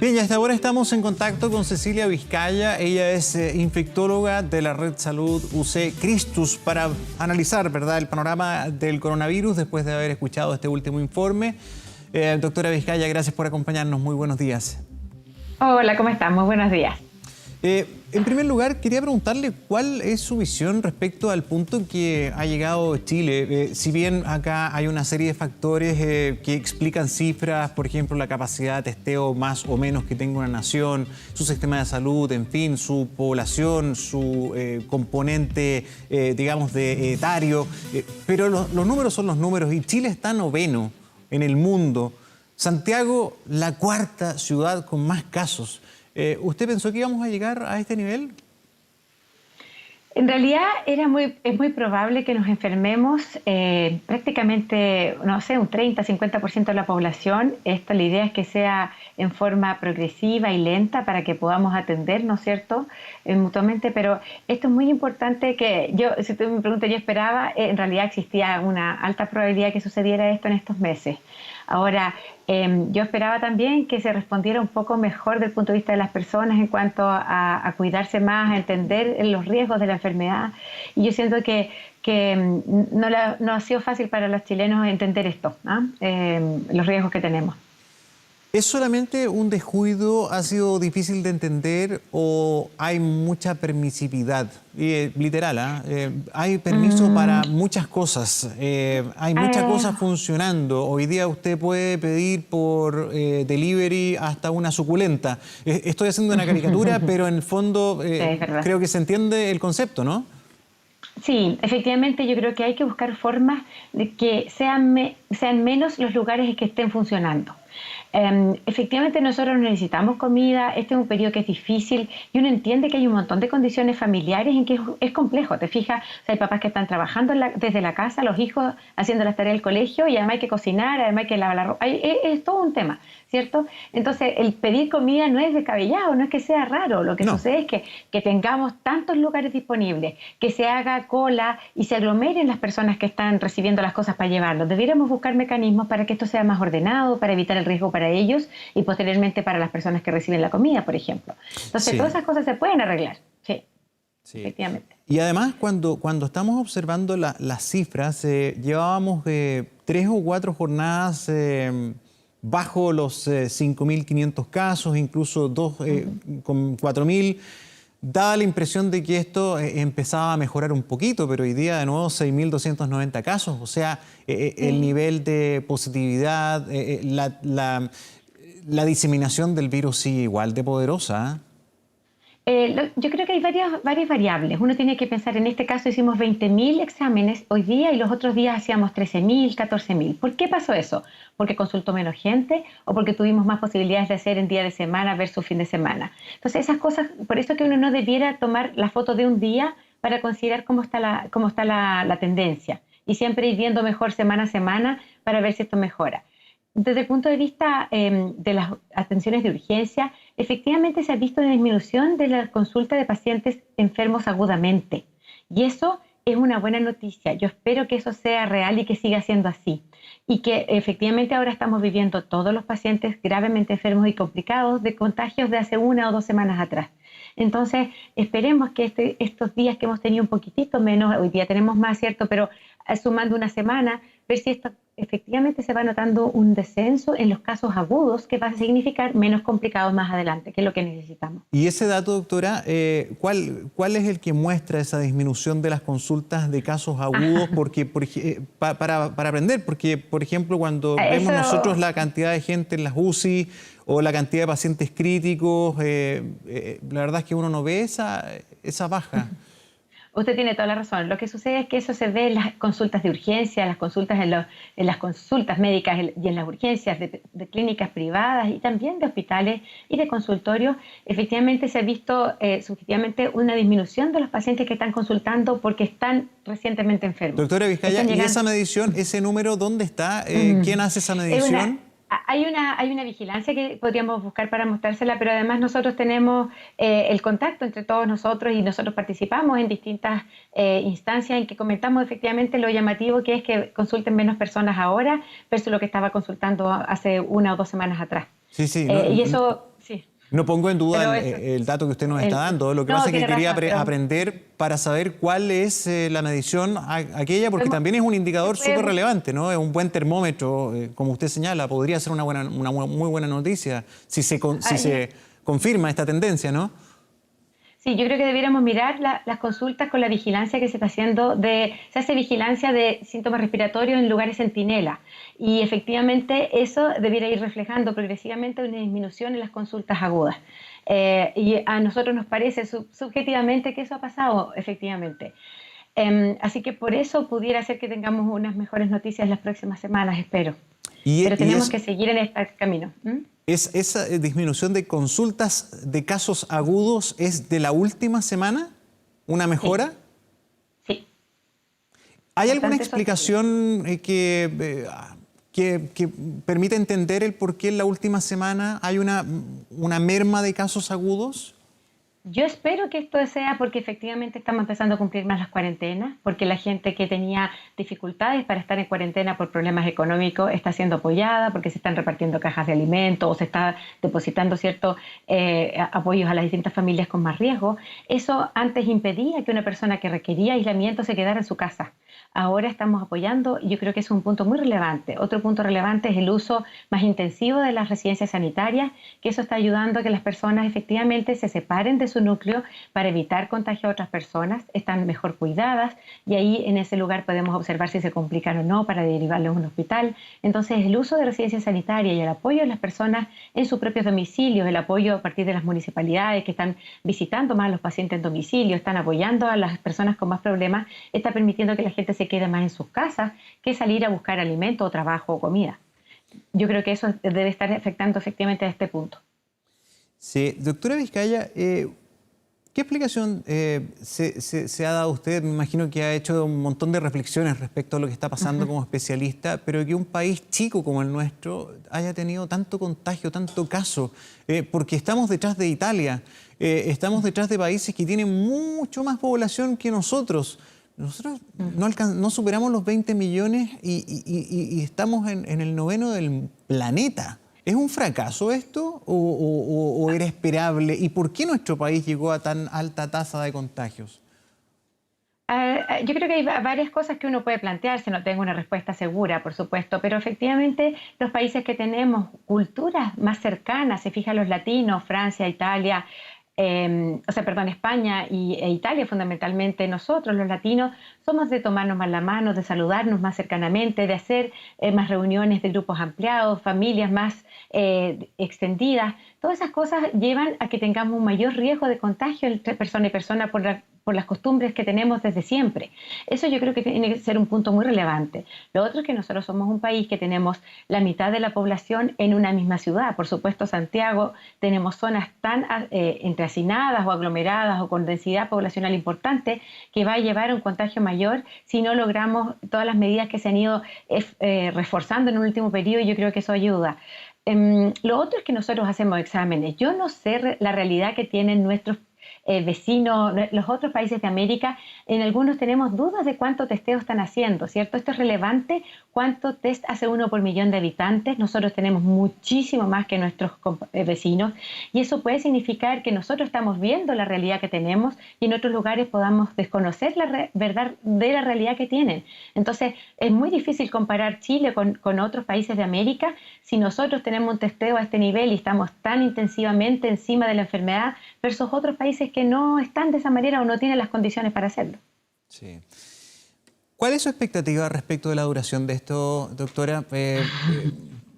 Bien, y hasta ahora estamos en contacto con Cecilia Vizcaya. Ella es infectóloga de la Red Salud UC Christus para analizar, ¿verdad?, el panorama del coronavirus después de haber escuchado este último informe. Doctora Vizcaya, gracias por acompañarnos. Muy buenos días. Hola, ¿cómo están? Muy buenos días. En primer lugar, quería preguntarle cuál es su visión respecto al punto en que ha llegado Chile. Si bien acá hay una serie de factores que explican cifras, por ejemplo, la capacidad de testeo más o menos que tenga una nación, su sistema de salud, en fin, su población, su componente, digamos, de etario. Pero los números son los números y Chile está noveno en el mundo. Santiago, la cuarta ciudad con más casos. ¿Usted pensó que íbamos a llegar a este nivel? En realidad es muy probable que nos enfermemos prácticamente, no sé, un 30-50% de la población. La idea es que sea en forma progresiva y lenta para que podamos atender, ¿no es cierto?, mutuamente. Pero esto es muy importante que si usted me pregunta, yo esperaba, en realidad existía una alta probabilidad que sucediera esto en estos meses. Ahora, yo esperaba también que se respondiera un poco mejor desde el punto de vista de las personas en cuanto a cuidarse más, a entender los riesgos de la enfermedad. Y yo siento que no ha sido fácil para los chilenos entender esto, ¿no? Los riesgos que tenemos. ¿Es solamente un descuido, ha sido difícil de entender o hay mucha permisividad? Literal, hay permiso para muchas cosas, hay muchas cosas funcionando. Hoy día usted puede pedir por delivery hasta una suculenta. Estoy haciendo una caricatura, pero en el fondo Sí, es verdad. creo que se entiende el concepto, ¿no? Sí, efectivamente yo creo que hay que buscar formas de que sean menos los lugares en que estén funcionando. Efectivamente nosotros necesitamos comida, este es un periodo que es difícil y uno entiende que hay un montón de condiciones familiares en que es complejo, te fijas, o sea, hay papás que están trabajando desde la casa, los hijos haciendo las tareas del colegio y además hay que cocinar, además hay que lavar la ropa, es todo un tema, ¿cierto? Entonces el pedir comida no es descabellado, no es que sea raro, lo que sucede es que tengamos tantos lugares disponibles, que se haga cola y se aglomeren las personas que están recibiendo las cosas para llevarlos. Debiéramos buscar mecanismos para que esto sea más ordenado, para evitar el riesgo para ellos y posteriormente para las personas que reciben la comida, por ejemplo. Entonces, Sí. todas esas cosas se pueden arreglar. Sí, efectivamente. Y además, cuando estamos observando las cifras, llevábamos 3 o 4 jornadas bajo los 5.500 casos, incluso 2 con 4.000. Daba la impresión de que esto empezaba a mejorar un poquito, pero hoy día de nuevo 6.290 casos. O sea, el nivel de positividad, la diseminación del virus sigue igual de poderosa. Yo creo que hay varias variables. Uno tiene que pensar, en este caso hicimos 20.000 exámenes hoy día y los otros días hacíamos 13.000, 14.000. ¿Por qué pasó eso? ¿Porque consultó menos gente o porque tuvimos más posibilidades de hacer en día de semana versus fin de semana? Entonces esas cosas, por eso que uno no debiera tomar la foto de un día para considerar cómo está la tendencia y siempre ir viendo mejor semana a semana para ver si esto mejora. Desde el punto de vista de las atenciones de urgencia, efectivamente se ha visto una disminución de la consulta de pacientes enfermos agudamente. Y eso es una buena noticia. Yo espero que eso sea real y que siga siendo así. Y que efectivamente ahora estamos viviendo todos los pacientes gravemente enfermos y complicados de contagios de hace 1 o 2 semanas atrás. Entonces, esperemos que estos días que hemos tenido un poquitito menos, hoy día tenemos más, ¿cierto?, pero sumando una semana, ver si esto efectivamente se va notando un descenso en los casos agudos que va a significar menos complicados más adelante, que es lo que necesitamos. Y ese dato, doctora, ¿cuál es el que muestra esa disminución de las consultas de casos agudos? Porque, para aprender, porque, por ejemplo, cuando vemos nosotros la cantidad de gente en las UCI o la cantidad de pacientes críticos, la verdad es que uno no ve esa baja. Usted tiene toda la razón. Lo que sucede es que eso se ve en las consultas de urgencia, las consultas en las consultas médicas y en las urgencias de clínicas privadas y también de hospitales y de consultorios. Efectivamente se ha visto subjetivamente una disminución de los pacientes que están consultando porque están recientemente enfermos. Doctora Vizcaya, ¿y esa medición, ese número, dónde está? ¿Quién hace esa medición? Hay una vigilancia que podríamos buscar para mostrársela, pero además nosotros tenemos el contacto entre todos nosotros y nosotros participamos en distintas instancias en que comentamos efectivamente lo llamativo que es que consulten menos personas ahora versus lo que estaba consultando hace 1 o 2 semanas atrás. Sí, sí. Y eso, sí. No pongo en duda Pero eso, el dato que usted nos está dando. Lo que no, pasa es que tiene quería razón, pero aprender para saber cuál es la medición aquella, porque podemos, también es un indicador súper podemos- relevante, ¿no? Es un buen termómetro, como usted señala, podría ser muy buena noticia si si se confirma esta tendencia, ¿no? Sí, yo creo que debiéramos mirar las consultas con la vigilancia que se está haciendo. Se hace vigilancia de síntomas respiratorios en lugares centinela y efectivamente eso debiera ir reflejando progresivamente una disminución en las consultas agudas. Y a nosotros nos parece subjetivamente que eso ha pasado efectivamente. Así que por eso pudiera ser que tengamos unas mejores noticias las próximas semanas, espero. Pero Y tenemos que seguir en este camino. ¿Mm? esa disminución de consultas de casos agudos es de la última semana, ¿una Sí, mejora? sí, ¿Hay alguna bastante sostenible. explicación que permita entender el por qué en la última semana hay una merma de casos agudos? Yo espero que esto sea porque efectivamente estamos empezando a cumplir más las cuarentenas, porque la gente que tenía dificultades para estar en cuarentena por problemas económicos está siendo apoyada, porque se están repartiendo cajas de alimentos o se está depositando ciertos apoyos a las distintas familias con más riesgo. Eso antes impedía que una persona que requería aislamiento se quedara en su casa. Ahora estamos apoyando y yo creo que es un punto muy relevante. Otro punto relevante es el uso más intensivo de las residencias sanitarias, que eso está ayudando a que las personas efectivamente se separen de su núcleo para evitar contagio a otras personas, están mejor cuidadas y ahí en ese lugar podemos observar si se complican o no para derivarlos a un hospital. Entonces el uso de residencias sanitarias y el apoyo de las personas en sus propios domicilios, el apoyo a partir de las municipalidades que están visitando más a los pacientes en domicilio, están apoyando a las personas con más problemas, está permitiendo que la gente se quede más en sus casas que salir a buscar alimento o trabajo o comida. Yo creo que eso debe estar afectando efectivamente a este punto. Sí, doctora Vizcaya, ¿qué explicación se ha dado usted? Me imagino que ha hecho un montón de reflexiones respecto a lo que está pasando como especialista, pero que un país chico como el nuestro haya tenido tanto contagio, tanto caso, porque estamos detrás de Italia, estamos detrás de países que tienen mucho más población que nosotros. Nosotros no superamos los 20 millones y estamos en el noveno del planeta. ¿Es un fracaso esto o era esperable? ¿Y por qué nuestro país llegó a tan alta tasa de contagios? Yo creo que hay varias cosas que uno puede plantearse, no tengo una respuesta segura, por supuesto, pero efectivamente los países que tenemos culturas más cercanas, se fijan los latinos, Francia, Italia, España e Italia fundamentalmente, nosotros los latinos somos de tomarnos más la mano, de saludarnos más cercanamente, de hacer más reuniones de grupos ampliados, familias más extendidas. Todas esas cosas llevan a que tengamos un mayor riesgo de contagio entre persona y persona por las costumbres que tenemos desde siempre. Eso yo creo que tiene que ser un punto muy relevante. Lo otro es que nosotros somos un país que tenemos la mitad de la población en una misma ciudad. Por supuesto, Santiago, tenemos zonas tan entre hacinadas o aglomeradas o con densidad poblacional importante que va a llevar a un contagio mayor si no logramos todas las medidas que se han ido reforzando en un último periodo, y yo creo que eso ayuda. Lo otro es que nosotros hacemos exámenes. Yo no sé la realidad que tienen nuestros vecinos, los otros países de América. En algunos tenemos dudas de cuánto testeo están haciendo, ¿cierto? Esto es relevante. ¿Cuánto test hace uno por millón de habitantes? Nosotros tenemos muchísimo más que nuestros vecinos y eso puede significar que nosotros estamos viendo la realidad que tenemos y en otros lugares podamos desconocer la verdad de la realidad que tienen. Entonces, es muy difícil comparar Chile con otros países de América si nosotros tenemos un testeo a este nivel y estamos tan intensivamente encima de la enfermedad versus otros países que no están de esa manera o no tienen las condiciones para hacerlo. Sí. ¿Cuál es su expectativa respecto de la duración de esto, doctora?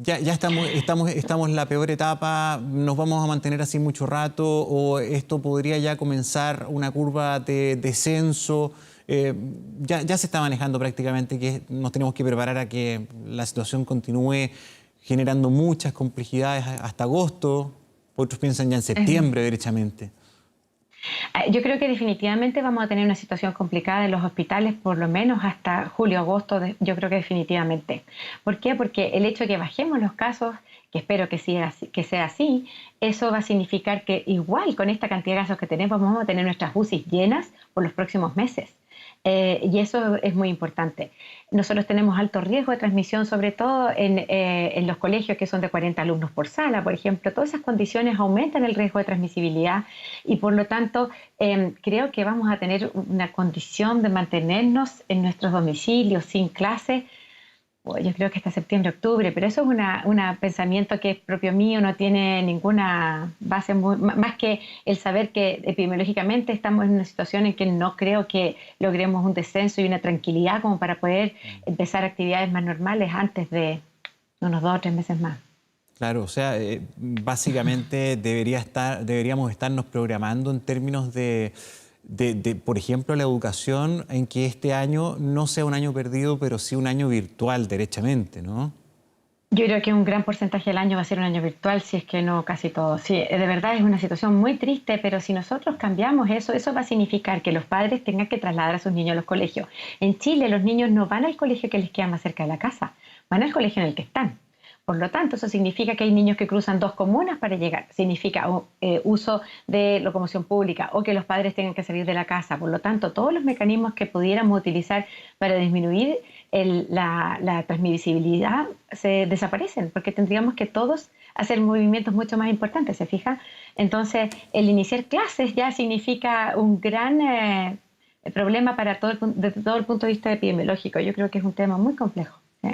Ya estamos en la peor etapa, ¿nos vamos a mantener así mucho rato o esto podría ya comenzar una curva de descenso? Ya se está manejando prácticamente que nos tenemos que preparar a que la situación continúe generando muchas complejidades hasta agosto, otros piensan ya en septiembre derechamente. Yo creo que definitivamente vamos a tener una situación complicada en los hospitales por lo menos hasta julio, agosto, yo creo que definitivamente. ¿Por qué? Porque el hecho de que bajemos los casos, que espero que sea así, eso va a significar que igual con esta cantidad de casos que tenemos vamos a tener nuestras UCIs llenas por los próximos meses. Y eso es muy importante. Nosotros tenemos alto riesgo de transmisión, sobre todo en los colegios que son de 40 alumnos por sala, por ejemplo. Todas esas condiciones aumentan el riesgo de transmisibilidad y por lo tanto creo que vamos a tener una condición de mantenernos en nuestros domicilios sin clase. Bueno, yo creo que hasta septiembre, octubre, pero eso es un pensamiento que es propio mío, no tiene ninguna base, más que el saber que epidemiológicamente estamos en una situación en que no creo que logremos un descenso y una tranquilidad como para poder empezar actividades más normales antes de unos 2 o 3 meses más. Claro, o sea, básicamente deberíamos estarnos programando en términos por ejemplo, la educación, en que este año no sea un año perdido, pero sí un año virtual, derechamente, ¿no? Yo creo que un gran porcentaje del año va a ser un año virtual, si es que no casi todo. Sí, de verdad es una situación muy triste, pero si nosotros cambiamos eso, eso va a significar que los padres tengan que trasladar a sus niños a los colegios. En Chile los niños no van al colegio que les queda más cerca de la casa, van al colegio en el que están. Por lo tanto, eso significa que hay niños que cruzan 2 comunas para llegar. Significa uso de locomoción pública o que los padres tengan que salir de la casa. Por lo tanto, todos los mecanismos que pudiéramos utilizar para disminuir la transmisibilidad se desaparecen, porque tendríamos que todos hacer movimientos mucho más importantes, ¿se fija? Entonces, el iniciar clases ya significa un gran problema para desde todo el punto de vista epidemiológico. Yo creo que es un tema muy complejo. ¿Sí?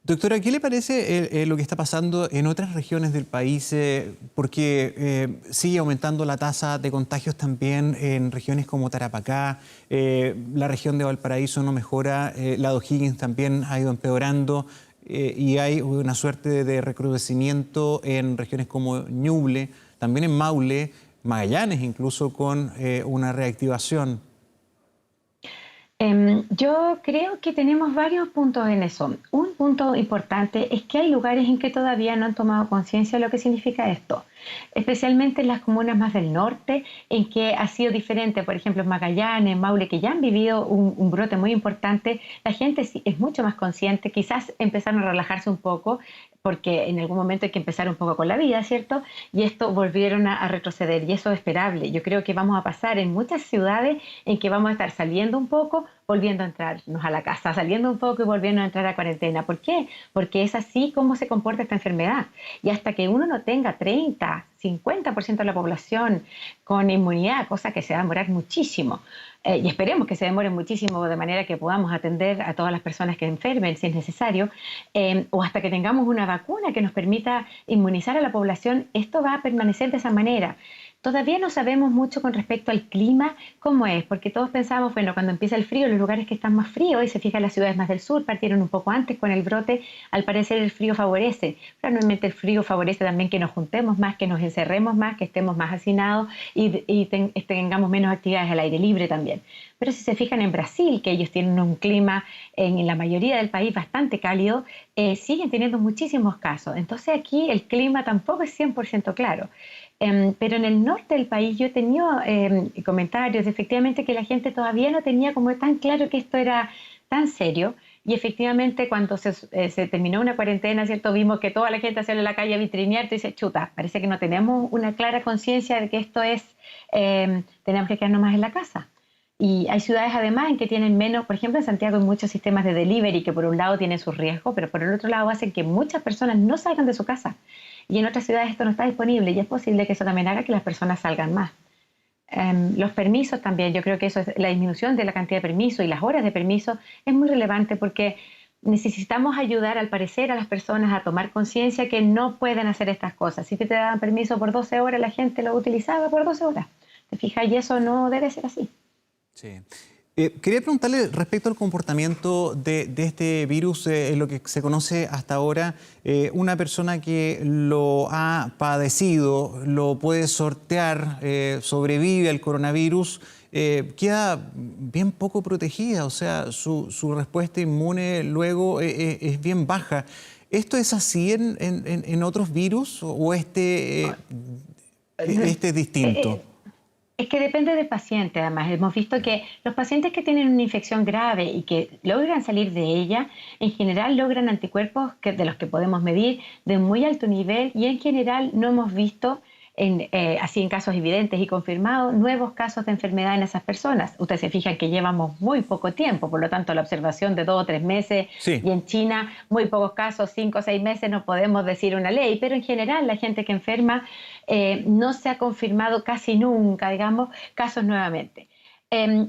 Doctora, ¿qué le parece lo que está pasando en otras regiones del país? Porque sigue aumentando la tasa de contagios también en regiones como Tarapacá, la región de Valparaíso no mejora, la de O'Higgins también ha ido empeorando y hay una suerte de recrudecimiento en regiones como Ñuble, también en Maule, Magallanes incluso con una reactivación. Yo creo que tenemos varios puntos en eso. Un punto importante es que hay lugares en que todavía no han tomado conciencia de lo que significa esto, especialmente en las comunas más del norte, en que ha sido diferente. Por ejemplo, en Magallanes, en Maule, que ya han vivido un brote muy importante, la gente sí es mucho más consciente, quizás empezaron a relajarse un poco, porque en algún momento hay que empezar un poco con la vida, ¿cierto? Y esto volvieron a retroceder y eso es esperable. Yo creo que vamos a pasar en muchas ciudades en que vamos a estar saliendo un poco, volviendo a entrarnos a la casa, saliendo un poco y volviendo a entrar a cuarentena. ¿Por qué? Porque es así como se comporta esta enfermedad. Y hasta que uno no tenga 30, 50% de la población con inmunidad, cosa que se va a demorar muchísimo, y esperemos que se demore muchísimo de manera que podamos atender a todas las personas que enfermen si es necesario, o hasta que tengamos una vacuna que nos permita inmunizar a la población, esto va a permanecer de esa manera. Todavía no sabemos mucho con respecto al clima, cómo es, porque todos pensamos, bueno, cuando empieza el frío, los lugares que están más fríos, y se fijan las ciudades más del sur, partieron un poco antes con el brote, al parecer el frío favorece. Realmente el frío favorece también que nos juntemos más, que nos encerremos más, que estemos más hacinados y tengamos menos actividades al aire libre también. Pero si se fijan en Brasil, que ellos tienen un clima en la mayoría del país bastante cálido, siguen teniendo muchísimos casos. Entonces aquí el clima tampoco es 100% claro. Pero en el norte del país yo he tenido comentarios de efectivamente que la gente todavía no tenía como tan claro que esto era tan serio y efectivamente cuando se terminó una cuarentena, ¿cierto? Vimos que toda la gente sale a la calle a vitrinear y dice, chuta, parece que no tenemos una clara conciencia de que esto es, tenemos que quedarnos más en la casa. Y hay ciudades además en que tienen menos, por ejemplo en Santiago hay muchos sistemas de delivery que por un lado tienen sus riesgos, pero por el otro lado hacen que muchas personas no salgan de su casa. Y en otras ciudades esto no está disponible y es posible que eso también haga que las personas salgan más. Los permisos también, yo creo que eso es, la disminución de la cantidad de permisos y las horas de permiso es muy relevante porque necesitamos ayudar al parecer a las personas a tomar conciencia que no pueden hacer estas cosas. Si te daban permiso por 12 horas, la gente lo utilizaba por 12 horas. ¿Te fijas? Y eso no debe ser así. Sí. Quería preguntarle respecto al comportamiento de este virus, lo que se conoce hasta ahora, una persona que lo ha padecido, lo puede sortear, sobrevive al coronavirus, queda bien poco protegida, o sea, su respuesta inmune luego es bien baja. ¿Esto es así en otros virus o este es distinto? Es que depende del paciente, además. Hemos visto que los pacientes que tienen una infección grave y que logran salir de ella, en general logran anticuerpos de los que podemos medir de muy alto nivel y en general no hemos visto así en casos evidentes y confirmados, nuevos casos de enfermedad en esas personas. Ustedes se fijan que llevamos muy poco tiempo, por lo tanto la observación de 2 o 3 meses, Sí. y en China muy pocos casos, 5 o 6 meses, no podemos decir una ley, pero en general la gente que enferma no se ha confirmado casi nunca, digamos, casos nuevamente.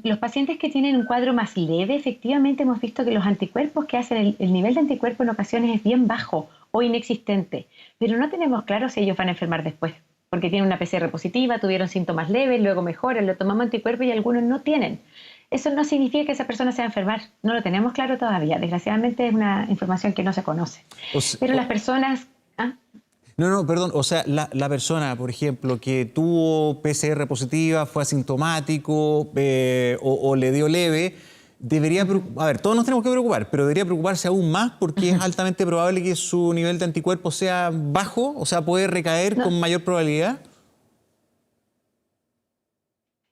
Los pacientes que tienen un cuadro más leve, efectivamente hemos visto que los anticuerpos que hacen, el nivel de anticuerpos en ocasiones es bien bajo o inexistente, pero no tenemos claro si ellos van a enfermar después, porque tienen una PCR positiva, tuvieron síntomas leves, luego mejoran, le tomamos anticuerpos y algunos no tienen. Eso no significa que esa persona se va a enfermar, no lo tenemos claro todavía, desgraciadamente es una información que no se conoce. Pero las personas... ¿ah? No, perdón. O sea, la persona, por ejemplo, que tuvo PCR positiva, fue asintomático o le dio leve, debería... A ver, todos nos tenemos que preocupar, pero debería preocuparse aún más porque es altamente probable que su nivel de anticuerpos sea bajo, o sea, puede recaer con mayor probabilidad.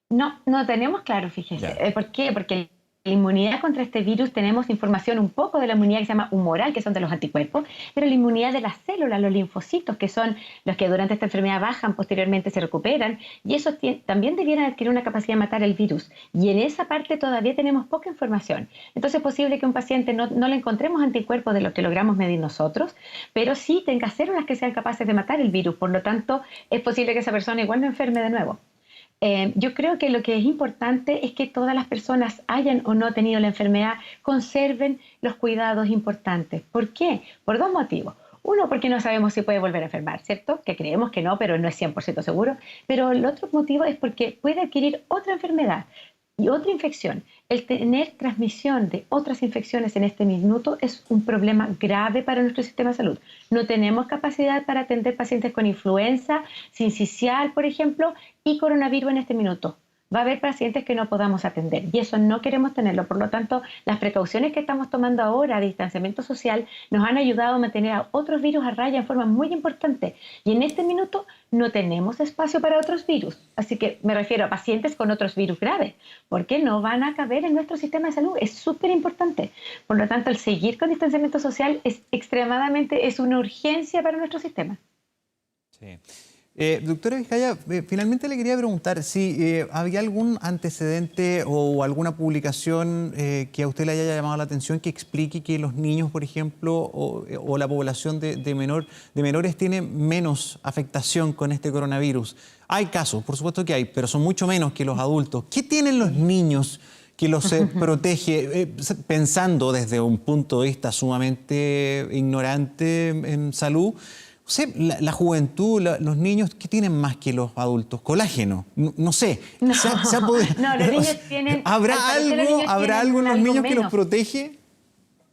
No tenemos claro, fíjese. ¿Por qué? Porque la inmunidad contra este virus, tenemos información un poco de la inmunidad que se llama humoral, que son de los anticuerpos, pero la inmunidad de las células, los linfocitos, que son los que durante esta enfermedad bajan, posteriormente se recuperan, y esos también debieran adquirir una capacidad de matar el virus. Y en esa parte todavía tenemos poca información. Entonces es posible que un paciente no le encontremos anticuerpos de lo que logramos medir nosotros, pero sí tenga células que sean capaces de matar el virus. Por lo tanto, es posible que esa persona igual no enferme de nuevo. Yo creo que lo que es importante es que todas las personas, hayan o no tenido la enfermedad, conserven los cuidados importantes. ¿Por qué? Por 2 motivos. Uno, porque no sabemos si puede volver a enfermar, ¿cierto? Que creemos que no, pero no es 100% seguro. Pero el otro motivo es porque puede adquirir otra enfermedad y otra infección. El tener transmisión de otras infecciones en este minuto es un problema grave para nuestro sistema de salud. No tenemos capacidad para atender pacientes con influenza, sincicial, por ejemplo, y coronavirus en este minuto. Va a haber pacientes que no podamos atender y eso no queremos tenerlo. Por lo tanto, las precauciones que estamos tomando ahora de distanciamiento social nos han ayudado a mantener a otros virus a raya en forma muy importante. Y en este minuto no tenemos espacio para otros virus. Así que me refiero a pacientes con otros virus graves, porque no van a caber en nuestro sistema de salud. Es súper importante. Por lo tanto, el seguir con distanciamiento social es una urgencia para nuestro sistema. Sí. Doctora Vizcaya, finalmente le quería preguntar si había algún antecedente o alguna publicación que a usted le haya llamado la atención que explique que los niños, por ejemplo, o la población de menores tienen menos afectación con este coronavirus. Hay casos, por supuesto que hay, pero son mucho menos que los adultos. ¿Qué tienen los niños que los protege, pensando desde un punto de vista sumamente ignorante en salud? O sea, la juventud, los niños, ¿qué tienen más que los adultos? Colágeno, no sé. No, los niños tienen... ¿Habrá algo en los niños que los protege?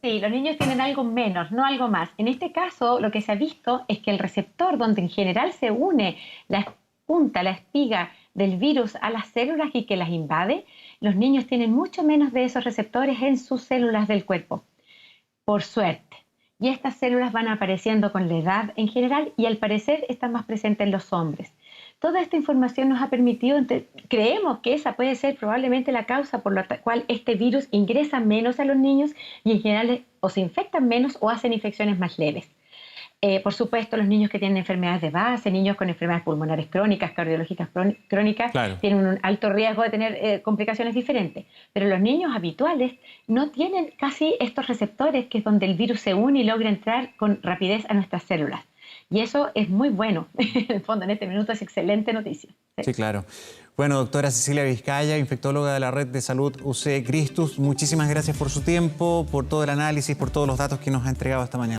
Sí, los niños tienen algo menos, no algo más. En este caso, lo que se ha visto es que el receptor donde en general se une la punta, la espiga del virus a las células y que las invade, los niños tienen mucho menos de esos receptores en sus células del cuerpo, por suerte. Y estas células van apareciendo con la edad en general y al parecer están más presentes en los hombres. Toda esta información nos ha permitido, creemos que esa puede ser probablemente la causa por la cual este virus ingresa menos a los niños y en general o se infectan menos o hacen infecciones más leves. Por supuesto, los niños que tienen enfermedades de base, niños con enfermedades pulmonares crónicas, cardiológicas crónicas, claro, tienen un alto riesgo de tener complicaciones diferentes. Pero los niños habituales no tienen casi estos receptores, que es donde el virus se une y logra entrar con rapidez a nuestras células. Y eso es muy bueno. En el fondo, en este minuto es excelente noticia. Sí, claro. Bueno, doctora Cecilia Vizcaya, infectóloga de la Red de Salud UC Christus, muchísimas gracias por su tiempo, por todo el análisis, por todos los datos que nos ha entregado esta mañana.